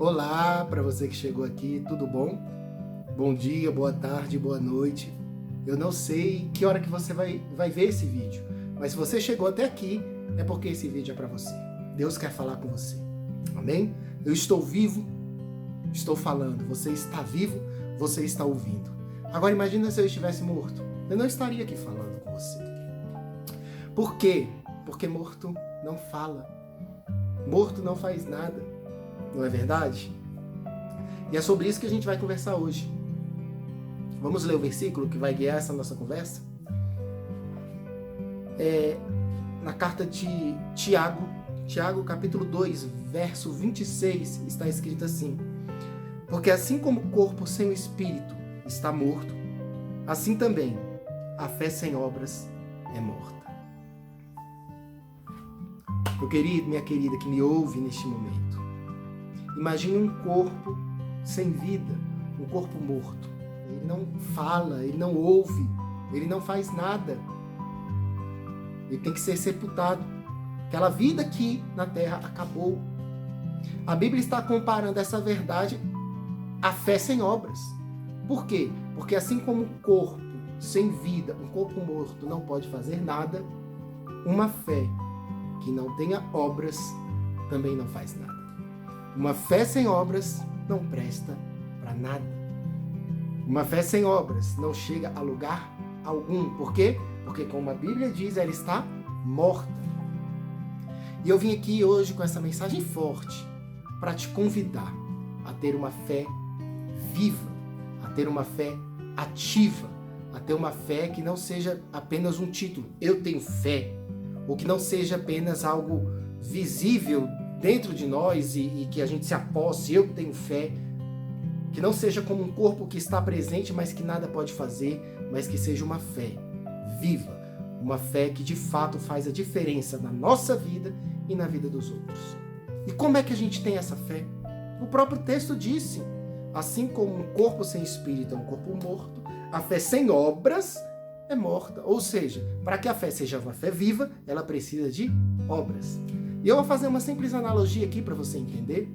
Olá para você que chegou aqui, tudo bom? Bom dia, boa tarde, boa noite. Eu não sei que hora que você vai ver esse vídeo, mas se você chegou até aqui, é porque esse vídeo é para você. Deus quer falar com você, amém? Eu estou vivo, estou falando, você está vivo, você está ouvindo. Agora imagina se eu estivesse morto, eu não estaria aqui falando com você. Por quê? Porque morto não fala, morto não faz nada, não é verdade? E é sobre isso que a gente vai conversar hoje. Vamos ler o versículo que vai guiar essa nossa conversa? Na carta de Tiago capítulo 2, verso 26, está escrito assim: porque assim como o corpo sem o espírito está morto, assim também a fé sem obras é morta. Meu querido, minha querida que me ouve neste momento, imagine um corpo sem vida, um corpo morto. Ele não fala, ele não ouve, ele não faz nada. Ele tem que ser sepultado. Aquela vida aqui na terra acabou. A Bíblia está comparando essa verdade à fé sem obras. Por quê? Porque assim como um corpo sem vida, um corpo morto não pode fazer nada, uma fé que não tenha obras também não faz nada. Uma fé sem obras não presta para nada. Uma fé sem obras não chega a lugar algum. Por quê? Porque, como a Bíblia diz, ela está morta. E eu vim aqui hoje com essa mensagem forte para te convidar a ter uma fé viva, a ter uma fé ativa, a ter uma fé que não seja apenas um título, eu tenho fé, ou que não seja apenas algo visível dentro de nós e que a gente se aposse, eu tenho fé. Que não seja como um corpo que está presente, mas que nada pode fazer, mas que seja uma fé viva, uma fé que de fato faz a diferença na nossa vida e na vida dos outros. E como é que a gente tem essa fé? O próprio texto disse, assim como um corpo sem espírito é um corpo morto, a fé sem obras é morta. Ou seja, para que a fé seja uma fé viva, ela precisa de obras. E eu vou fazer uma simples analogia aqui para você entender.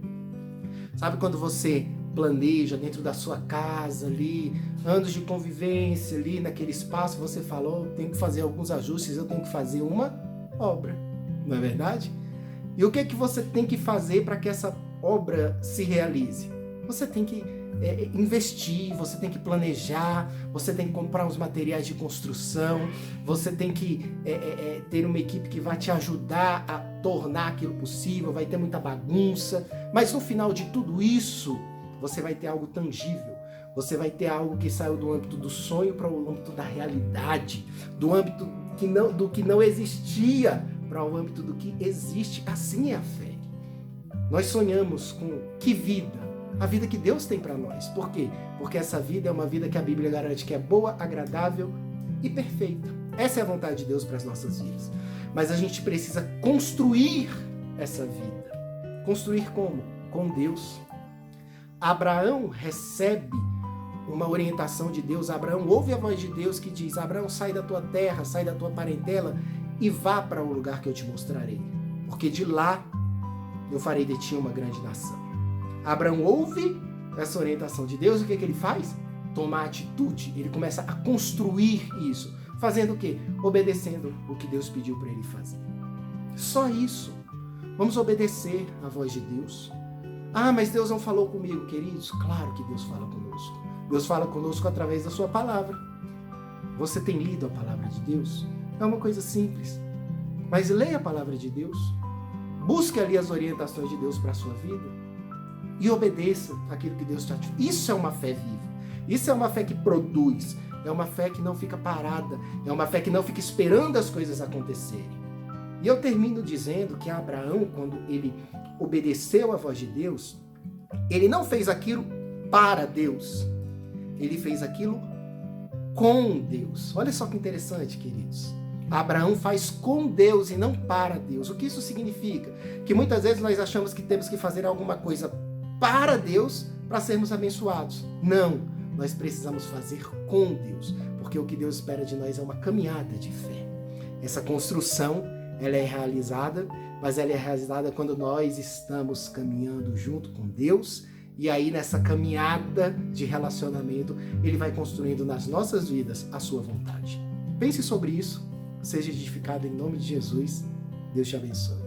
Sabe quando você planeja dentro da sua casa ali, anos de convivência ali naquele espaço, você falou, tenho que fazer alguns ajustes, eu tenho que fazer uma obra, não é verdade? E o que é que você tem que fazer para que essa obra se realize? Você tem que investir, você tem que planejar, você tem que comprar os materiais de construção, você tem que ter uma equipe que vai te ajudar a tornar aquilo possível, vai ter muita bagunça, mas no final de tudo isso, você vai ter algo tangível, você vai ter algo que saiu do âmbito do sonho para o âmbito da realidade, do âmbito do que não existia para o âmbito do que existe. Assim é a fé. Nós sonhamos com que vida? A vida que Deus tem para nós. Por quê? Porque essa vida é uma vida que a Bíblia garante que é boa, agradável e perfeita. Essa é a vontade de Deus para as nossas vidas. Mas a gente precisa construir essa vida. Construir como? Com Deus. Abraão recebe uma orientação de Deus. Abraão ouve a voz de Deus que diz: Abraão, sai da tua terra, sai da tua parentela e vá para o lugar que eu te mostrarei. Porque de lá eu farei de ti uma grande nação. Abraão ouve essa orientação de Deus, e o que ele faz? Toma atitude, ele começa a construir isso. Fazendo o quê? Obedecendo o que Deus pediu para ele fazer. Só isso. Vamos obedecer à voz de Deus. Ah, mas Deus não falou comigo, queridos? Claro que Deus fala conosco. Deus fala conosco através da sua palavra. Você tem lido a palavra de Deus? É uma coisa simples. Mas leia a palavra de Deus. Busque ali as orientações de Deus para a sua vida. E obedeça aquilo que Deus está te... Isso é uma fé viva. Isso é uma fé que produz. É uma fé que não fica parada. É uma fé que não fica esperando as coisas acontecerem. E eu termino dizendo que Abraão, quando ele obedeceu à voz de Deus, ele não fez aquilo para Deus. Ele fez aquilo com Deus. Olha só que interessante, queridos. Abraão faz com Deus e não para Deus. O que isso significa? Que muitas vezes nós achamos que temos que fazer alguma coisa para Deus para sermos abençoados. Não, nós precisamos fazer com Deus, porque o que Deus espera de nós é uma caminhada de fé. Essa construção, ela é realizada, mas ela é realizada quando nós estamos caminhando junto com Deus, e aí nessa caminhada de relacionamento, Ele vai construindo nas nossas vidas a sua vontade. Pense sobre isso, seja edificado em nome de Jesus. Deus te abençoe.